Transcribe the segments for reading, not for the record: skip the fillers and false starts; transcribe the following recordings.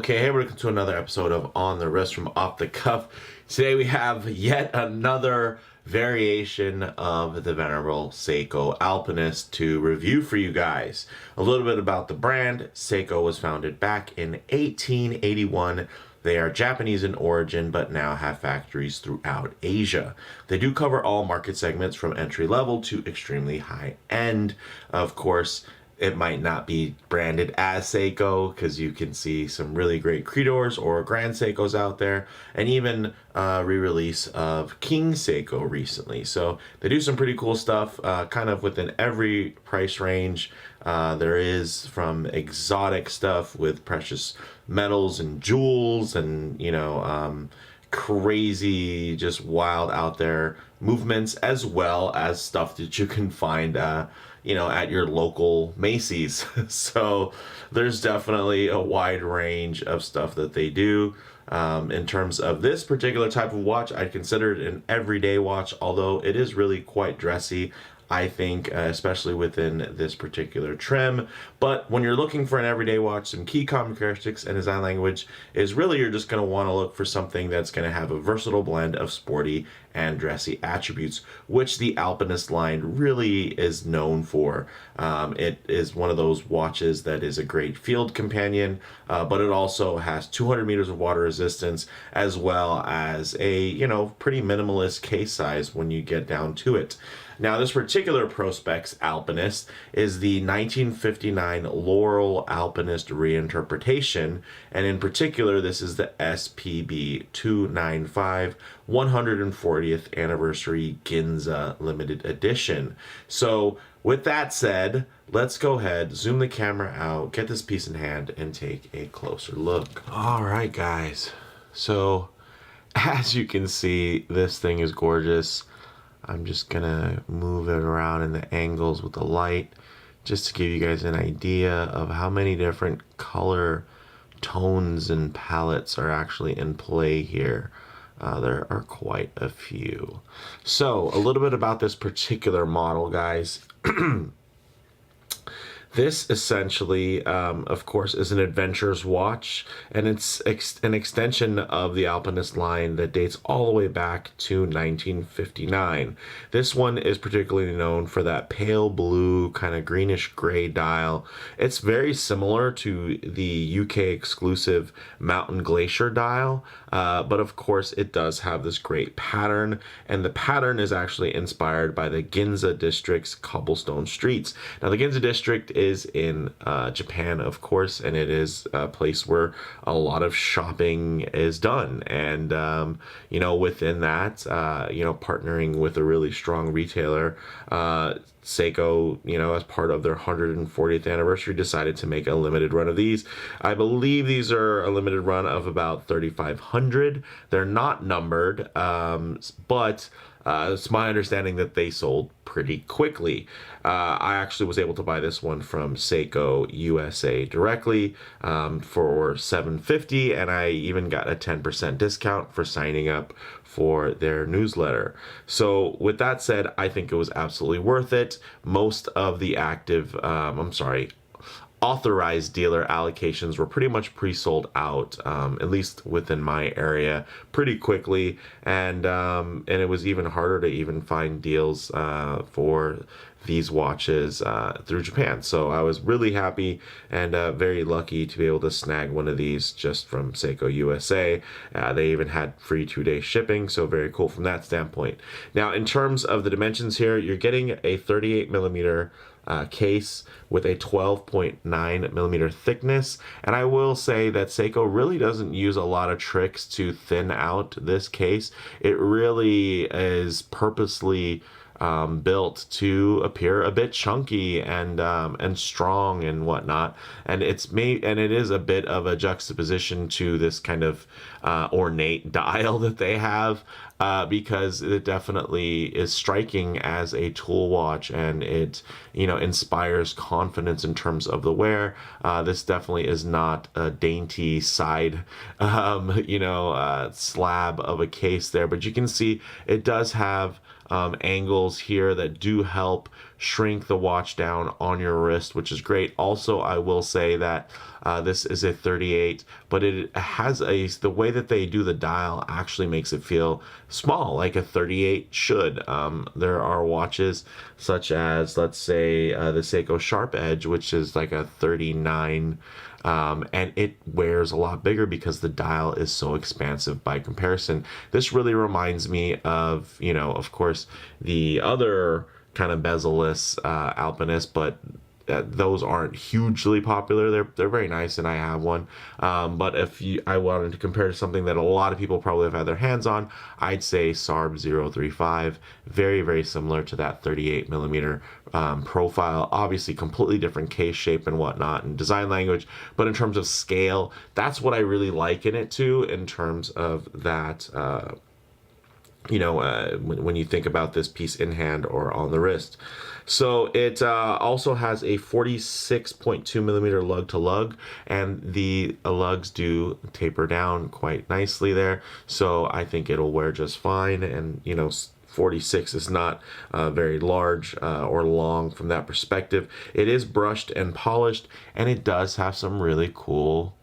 Okay, hey, welcome to another episode of On the Wrist from Off the Cuff. Today we have yet another variation of the venerable Seiko Alpinist to review for you guys. A little bit about the brand. Seiko was founded back in 1881. They are Japanese in origin, but now have factories throughout Asia. They do cover all market segments from entry level to extremely high end. Of course, it might not be branded as Seiko because you can see some really great Creedors or Grand Seikos out there, and even re-release of King Seiko recently. So they do some pretty cool stuff, kind of within every price range. There is from exotic stuff with precious metals and jewels and, crazy, just wild out there movements, as well as stuff that you can find at your local Macy's. So there's definitely a wide range of stuff that they do. In terms of this particular type of watch, I'd consider it an everyday watch, although it is really quite dressy, I think, especially within this particular trim. But when you're looking for an everyday watch, some key common characteristics and design language is really you're just going to want to look for something that's going to have a versatile blend of sporty and dressy attributes, which the Alpinist line really is known for. It is one of those watches that is a great field companion, but it also has 200 meters of water resistance, as well as a, pretty minimalist case size when you get down to it. Now, this particular Prospex Alpinist is the 1959 Laurel Alpinist Reinterpretation, and in particular, this is the SPB259 140th Anniversary Ginza Limited Edition. So, with that said, let's go ahead, zoom the camera out, get this piece in hand, and take a closer look. All right, guys. So, as you can see, this thing is gorgeous. I'm just gonna move it around in the angles with the light just to give you guys an idea of how many different color tones and palettes are actually in play here. There are quite a few. So a little bit about this particular model, guys. This essentially, of course, is an adventurer's watch, and it's an extension of the Alpinist line that dates all the way back to 1959. This one is particularly known for that pale blue, kind of greenish gray dial. It's very similar to the UK exclusive Mountain Glacier dial, but of course it does have this great pattern, and the pattern is actually inspired by the Ginza district's cobblestone streets. Now, the Ginza district is in Japan, of course, and it is a place where a lot of shopping is done. And, within that, partnering with a really strong retailer, Seiko, as part of their 140th anniversary, decided to make a limited run of these. I believe these are a limited run of about 3,500. They're not numbered, but it's my understanding that they sold pretty quickly. I actually was able to buy this one from Seiko USA directly for $750, and I even got a 10% discount for signing up for their newsletter. So with that said, I think it was absolutely worth it. Most of the authorized dealer allocations were pretty much pre-sold out, at least within my area, pretty quickly, and it was even harder to even find deals for these watches through Japan. So I was really happy and very lucky to be able to snag one of these just from Seiko USA. They even had free 2-day shipping, so very cool from that standpoint. Now, in terms of the dimensions here, you're getting a 38 millimeter case with a 12.9 millimeter thickness, and I will say that Seiko really doesn't use a lot of tricks to thin out this case. It really is purposely built to appear a bit chunky and strong and whatnot, and it is a bit of a juxtaposition to this kind of ornate dial that they have, because it definitely is striking as a tool watch, and it inspires confidence in terms of the wear. This definitely is not a dainty side slab of a case there, but you can see it does have angles here that do help shrink the watch down on your wrist, which is great. Also, I will say that this is a 38, but it has the way that they do the dial actually makes it feel small, like a 38 should. There are watches such as, let's say, the Seiko Sharp Edge, which is like a 39, and it wears a lot bigger because the dial is so expansive by comparison. This really reminds me of, of course, the other kind of bezel-less Alpinist, but those aren't hugely popular. They're very nice, and I have one. But if I wanted to compare to something that a lot of people probably have had their hands on, I'd say SARB 035. Very, very similar to that 38 millimeter profile. Obviously, completely different case shape and whatnot, and design language. But in terms of scale, that's what I really liken it to in terms of that. When you think about this piece in hand or on the wrist. So it also has a 46.2 millimeter lug to lug, and the lugs do taper down quite nicely there. So I think it'll wear just fine. And 46 is not very large or long from that perspective. It is brushed and polished, and it does have some really cool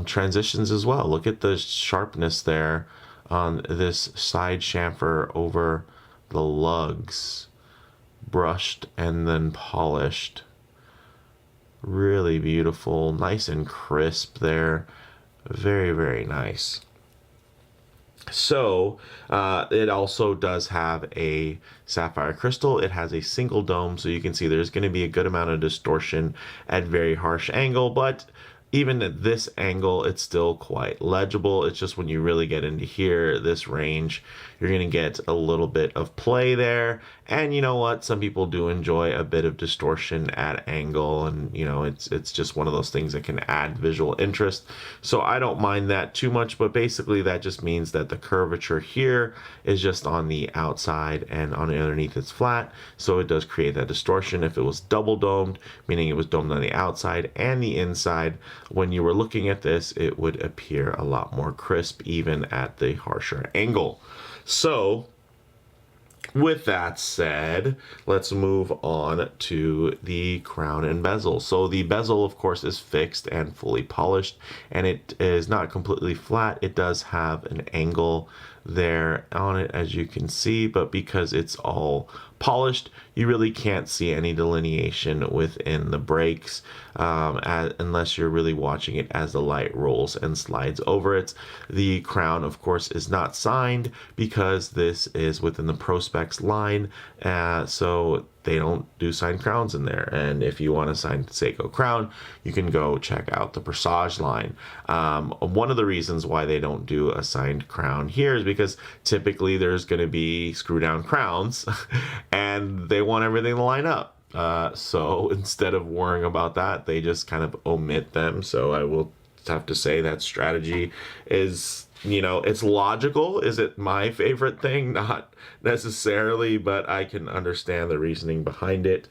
transitions as well. Look at the sharpness there on this side chamfer over the lugs, brushed and then polished. Really beautiful, nice and crisp there. Very, very nice. So it also does have a sapphire crystal. It has a single dome, so you can see there's going to be a good amount of distortion at very harsh angle, but even at this angle, it's still quite legible. It's just when you really get into here, this range, you're going to get a little bit of play there. And you know what? Some people do enjoy a bit of distortion at angle, and it's just one of those things that can add visual interest. So I don't mind that too much, but basically that just means that the curvature here is just on the outside, and on the underneath it's flat. So it does create that distortion. If it was double domed, meaning it was domed on the outside and the inside, when you were looking at this, it would appear a lot more crisp even at the harsher angle. So with that said, let's move on to the crown and bezel. So the bezel, of course, is fixed and fully polished, and it is not completely flat. It does have an angle there on it, as you can see, but because it's all polished, you really can't see any delineation within the breaks unless you're really watching it as the light rolls and slides over it. The crown, of course, is not signed because this is within the Prospex line, so they don't do signed crowns in there. And if you want a signed Seiko crown, you can go check out the Presage line. One of the reasons why they don't do a signed crown here is because typically there's going to be screw down crowns and they want everything to line up. So instead of worrying about that, they just kind of omit them. So I will have to say that strategy is, it's logical. Is it my favorite thing? Not necessarily, but I can understand the reasoning behind it.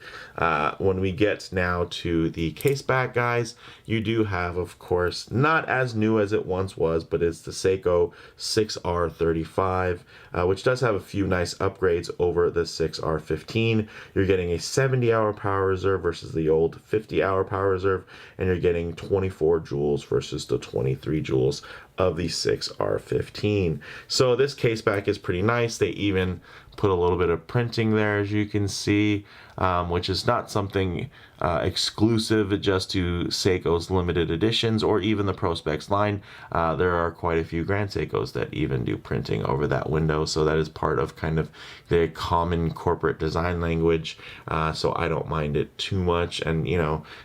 When we get now to the case back, guys, you do have, of course, not as new as it once was, but it's the Seiko 6R35, which does have a few nice upgrades over the 6R15. You're getting a 70-hour power reserve versus the old 50-hour power reserve, and you're getting 24 joules versus the 23 joules of the 6R15. So this case back is pretty nice. They even put a little bit of printing there, as you can see, which is not something exclusive just to Seiko's limited editions or even the Prospex line. There are quite a few Grand Seikos that even do printing over that window, so that is part of kind of the common corporate design language. So I don't mind it too much, and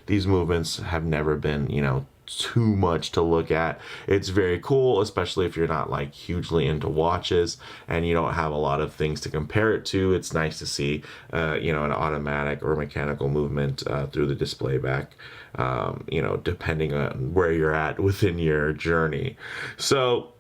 these movements have never been too much to look at. It's very cool, especially if you're not like hugely into watches and you don't have a lot of things to compare it to. It's nice to see an automatic or mechanical movement through the display back, depending on where you're at within your journey. So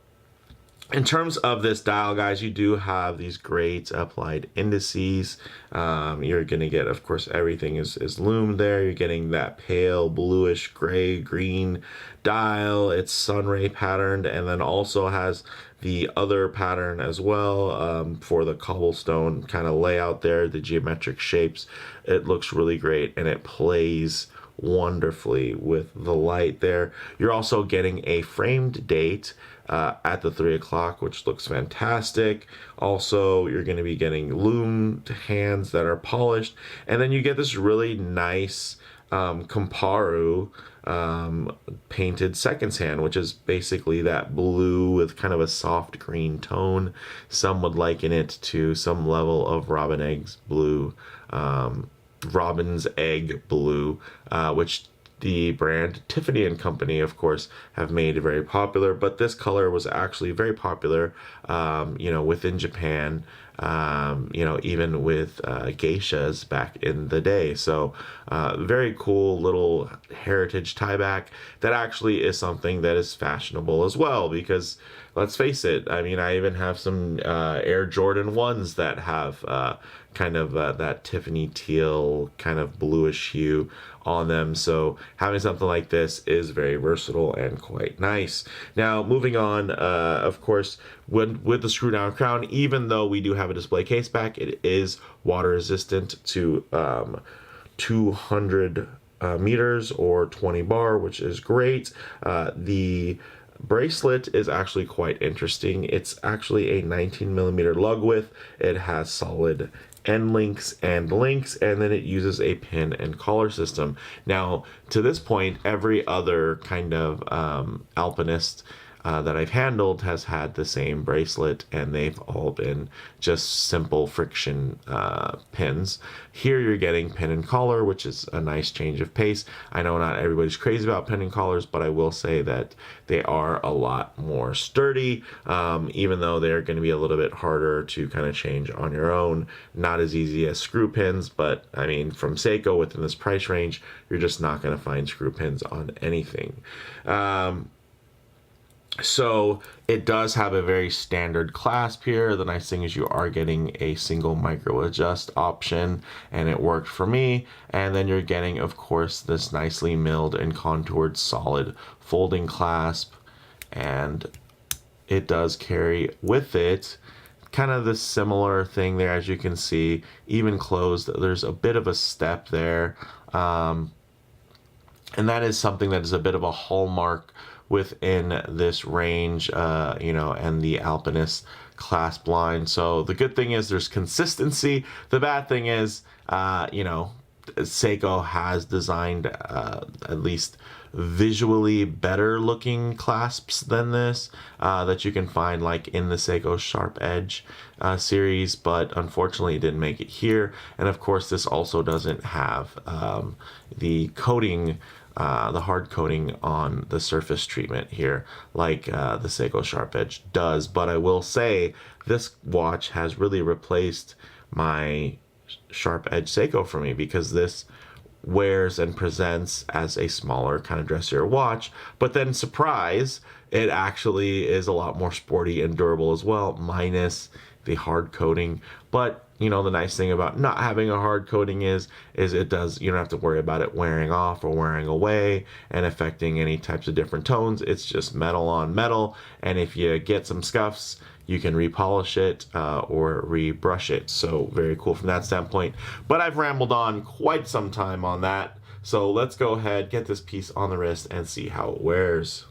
In terms of this dial, guys, you do have these great applied indices. You're going to get, of course, everything is loomed there. You're getting that pale bluish gray green dial. It's sunray patterned, and then also has the other pattern as well, for the cobblestone kind of layout there, the geometric shapes. It looks really great, and it plays wonderfully with the light there. You're also getting a framed date at the 3 o'clock, which looks fantastic. Also, you're going to be getting loomed hands that are polished, and then you get this really nice Comparu painted seconds hand, which is basically that blue with kind of a soft green tone. Some would liken it to some level of robin's egg blue, which the brand Tiffany and Company, of course, have made very popular. But this color was actually very popular, within Japan, even with geishas back in the day. So very cool little heritage tieback that actually is something that is fashionable as well, because let's face it, I mean, I even have some Air Jordan 1s that have kind of that Tiffany teal kind of bluish hue on them. So having something like this is very versatile and quite nice. Now, moving on, of course, with the screw down crown, even though we do have a display case back, it is water resistant to 200 meters or 20 bar, which is great. The bracelet is actually quite interesting. It's actually a 19 millimeter lug width. It has solid end links, and then it uses a pin and collar system. Now, to this point, every other kind of alpinist that I've handled has had the same bracelet, and they've all been just simple friction pins. Here you're getting pin and collar, which is a nice change of pace. I know not everybody's crazy about pin and collars, but I will say that they are a lot more sturdy, even though they're going to be a little bit harder to kind of change on your own. Not as easy as screw pins, but I mean, from Seiko within this price range, you're just not going to find screw pins on anything. So it does have a very standard clasp here. The nice thing is you are getting a single micro adjust option, and it worked for me. And then you're getting, of course, this nicely milled and contoured solid folding clasp, and it does carry with it kind of this similar thing there. As you can see, even closed, there's a bit of a step there, and that is something that is a bit of a hallmark within this range, and the Alpinist clasp line. So the good thing is there's consistency. The bad thing is, Seiko has designed at least visually better looking clasps than this that you can find like in the Seiko Sharp Edge series, but unfortunately it didn't make it here. And of course this also doesn't have the coating, the hard coating on the surface treatment here like the Seiko Sharp Edge does. But I will say this watch has really replaced my Sharp Edge Seiko for me, because this wears and presents as a smaller kind of dressier watch, but then surprise, it actually is a lot more sporty and durable as well, minus the hard coating. But the nice thing about not having a hard coating is it does, you don't have to worry about it wearing off or wearing away and affecting any types of different tones. It's just metal on metal, and if you get some scuffs, you can repolish it or rebrush it. So very cool from that standpoint. But I've rambled on quite some time on that, so let's go ahead, get this piece on the wrist and see how it wears.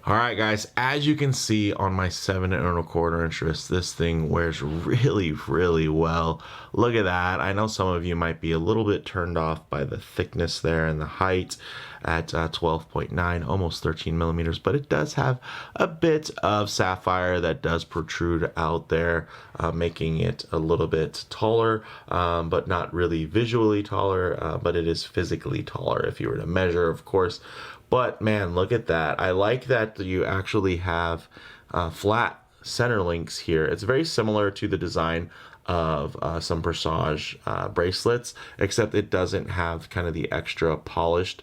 All right, guys, as you can see on my 7¼ inch wrist, this thing wears really, really well. Look at that. I know some of you might be a little bit turned off by the thickness there and the height at 12.9, almost 13 millimeters, but it does have a bit of sapphire that does protrude out there, making it a little bit taller, but not really visually taller, but it is physically taller if you were to measure, of course. But man, look at that. I like that you actually have flat center links here. It's very similar to the design of some Presage bracelets, except it doesn't have kind of the extra polished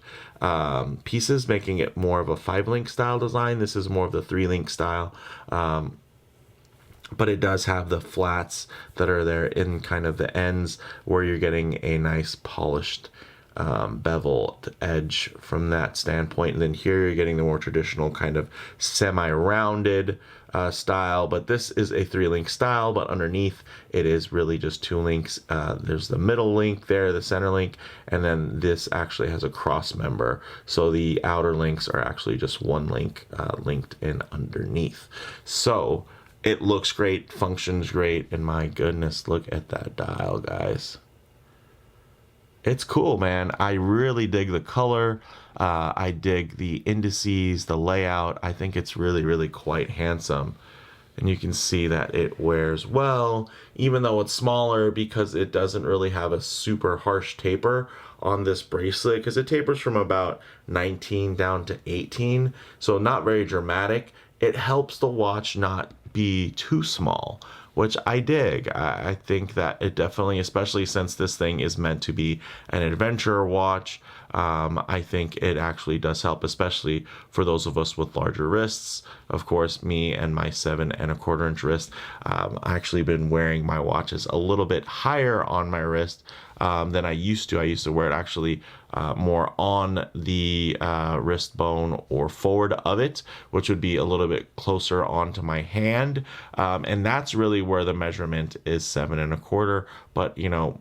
pieces, making it more of a 5-link style design. This is more of the 3-link style. but it does have the flats that are there in kind of the ends where you're getting a nice polished beveled edge from that standpoint. And then here you're getting the more traditional kind of semi-rounded style, but this is a 3-link style, but underneath it is really just 2 links. There's the middle link there, the center link, and then this actually has a cross member. So the outer links are actually just 1 link linked in underneath. So it looks great, functions great, and my goodness, look at that dial, guys. It's cool, man. I really dig the color. I dig the indices, the layout. I think it's really, really quite handsome. And you can see that it wears well, even though it's smaller, because it doesn't really have a super harsh taper on this bracelet, because it tapers from about 19 down to 18. So not very dramatic. It helps the watch not be too small, which I dig. I think that it definitely, especially since this thing is meant to be an adventure watch, I think it actually does help, especially for those of us with larger wrists. Of course, me and my 7¼ inch wrist, I've actually been wearing my watches a little bit higher on my wrist than I used to. I used to wear it actually more on the wrist bone or forward of it, which would be a little bit closer onto my hand. And that's really where the measurement is 7¼ but you know,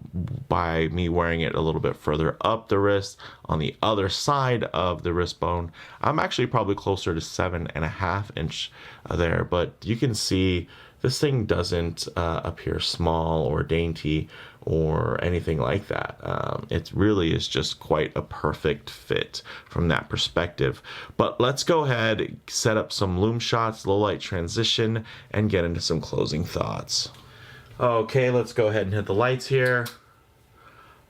by me wearing it a little bit further up the wrist on the other side of the wrist bone, I'm actually probably closer to 7½ inch there. But you can see this thing doesn't appear small or dainty or anything like that. It really is just quite a perfect fit from that perspective. But let's go ahead, set up some loom shots, low light transition, and get into some closing thoughts. Okay, let's go ahead and hit the lights here.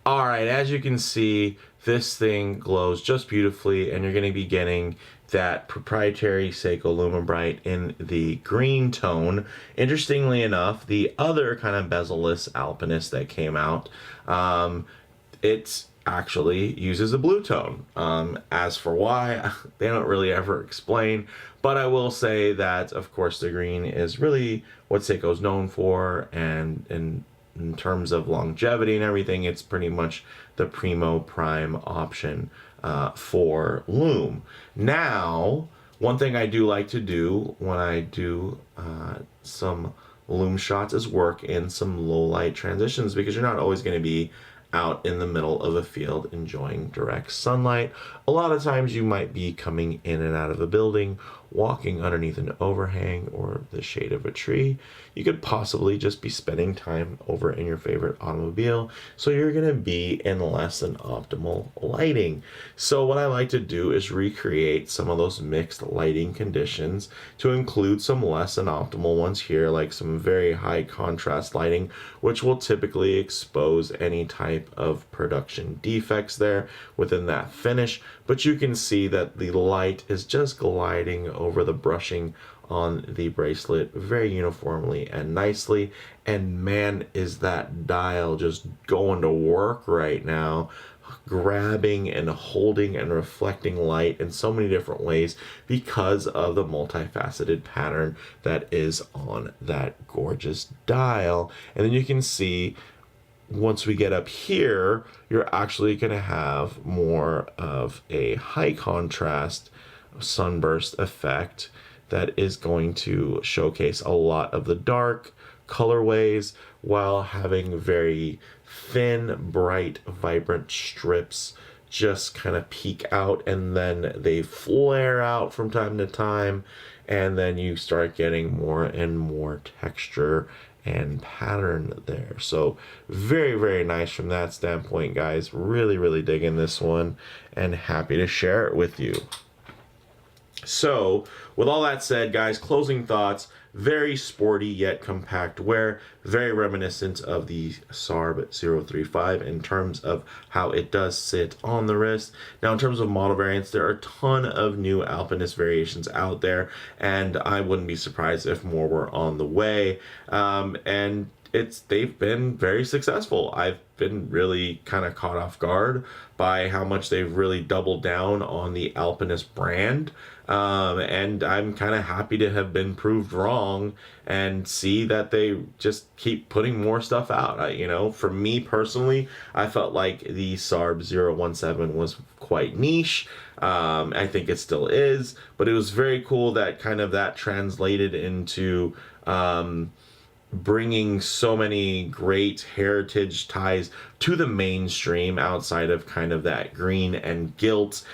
All right, as you can see, this thing glows just beautifully, and you're going to be getting that proprietary Seiko Lumibright in the green tone. Interestingly enough, the other kind of bezel-less Alpinist that came out, it actually uses a blue tone. As for why, they don't really ever explain, but I will say that, of course, the green is really what Seiko's known for, and in terms of longevity and everything, it's pretty much the primo prime option for loom. Now, one thing I do like to do when I do some loom shots is work in some low light transitions, because you're not always going to be out in the middle of a field enjoying direct sunlight. A lot of times you might be coming in and out of a building, walking underneath an overhang or the shade of a tree. You could possibly just be spending time over in your favorite automobile, so you're going to be in less than optimal lighting. So what I like to do is recreate some of those mixed lighting conditions to include some less than optimal ones here, like some very high contrast lighting, which will typically expose any type of production defects there within that finish. But you can see that the light is just gliding over the brushing on the bracelet very uniformly and nicely. And man, is that dial just going to work right now, grabbing and holding and reflecting light in so many different ways because of the multifaceted pattern that is on that gorgeous dial. And then you can see, once we get up here, you're actually going to have more of a high contrast sunburst effect that is going to showcase a lot of the dark colorways while having very thin, bright, vibrant strips just kind of peek out, and then they flare out from time to time, and then you start getting more and more texture and pattern there. So very, very nice from that standpoint, guys. Really, really digging this one and happy to share it with you. So with all that said, guys, closing thoughts: very sporty yet compact wear, very reminiscent of the SARB 035 in terms of how it does sit on the wrist. Now, in terms of model variants, there are a ton of new Alpinist variations out there, and I wouldn't be surprised if more were on the way. And they've been very successful. I've been really kind of caught off guard by how much they've really doubled down on the Alpinist brand. And I'm kind of happy to have been proved wrong and see that they just keep putting more stuff out. You know, for me personally, I felt like the SARB 017 was quite niche. I think it still is, but it was very cool that kind of that translated into bringing so many great heritage ties to the mainstream outside of kind of that green and gilt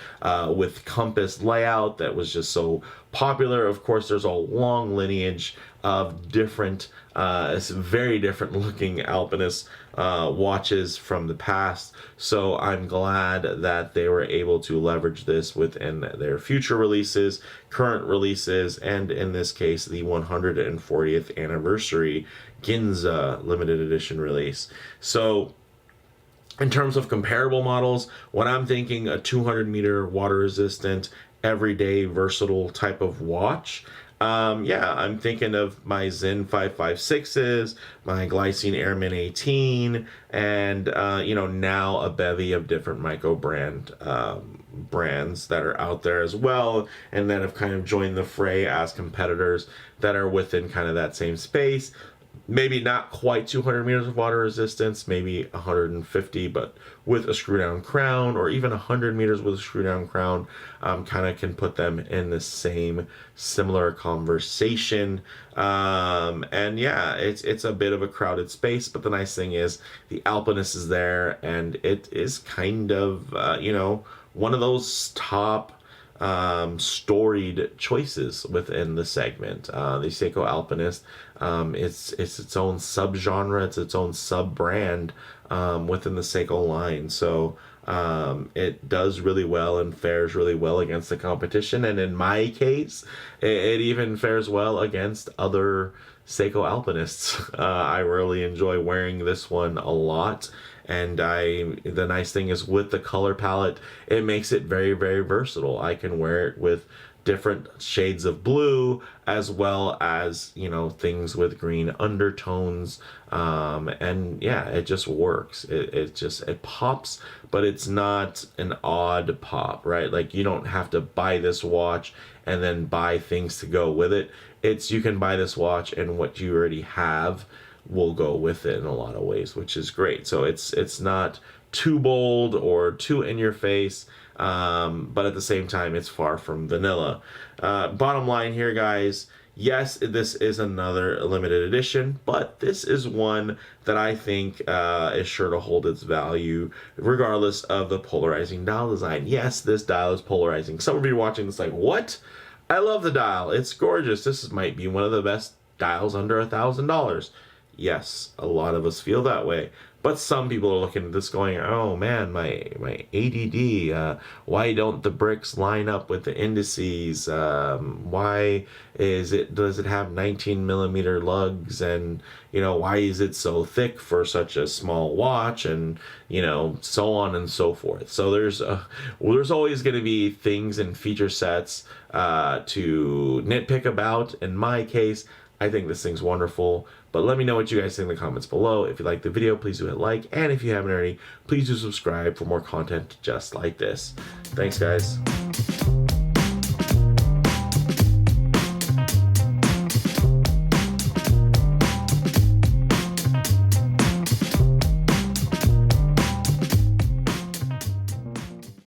with compass layout that was just so popular. Of course, there's a long lineage of different, very different looking alpinist watches from the past. So I'm glad that they were able to leverage this within their future releases, current releases, and in this case, the 140th anniversary Ginza limited edition release. So in terms of comparable models, when I'm thinking a 200-meter water resistant, everyday versatile type of watch, yeah, I'm thinking of my Zen 556s, my Glycine Airman 18, and you know, now a bevy of different micro brands that are out there as well, and that have kind of joined the fray as competitors that are within kind of that same space. Maybe not quite 200 meters of water resistance, maybe 150, but with a screw down crown, or even 100 meters with a screw down crown, kind of can put them in the same similar conversation. And yeah, it's a bit of a crowded space, but the nice thing is the Alpinist is there, and it is kind of, you know, one of those top storied choices within the segment. The Seiko Alpinist, it's its own subgenre, it's its own sub brand within the Seiko line. So it does really well and fares really well against the competition, and in my case, it even fares well against other Seiko Alpinists. I really enjoy wearing this one a lot. And the nice thing is with the color palette, it makes it very, very versatile. I can wear it with different shades of blue, as well as, you know, things with green undertones. And yeah, it just works. It pops, but it's not an odd pop, right? Like, you don't have to buy this watch and then buy things to go with it. You can buy this watch and what you already have will go with it in a lot of ways, which is great. So it's not too bold or too in your face, but at the same time, it's far from vanilla. Bottom line here, guys, yes, this is another limited edition, but this is one that I think is sure to hold its value regardless of the polarizing dial design. Yes, this dial is polarizing. Some of you watching this like, what? I love the dial. It's gorgeous. Might be one of the best dials under $1,000. Yes, a lot of us feel that way. But some people are looking at this going, oh man, my ADD, why don't the bricks line up with the indices? Why does it have 19 millimeter lugs? And, you know, why is it so thick for such a small watch? And, you know, so on and so forth. So there's always going to be things and feature sets to nitpick about. In my case, I think this thing's wonderful, but let me know what you guys think in the comments below. If you liked the video, please do hit like, and if you haven't already, please do subscribe for more content just like this. Thanks, guys.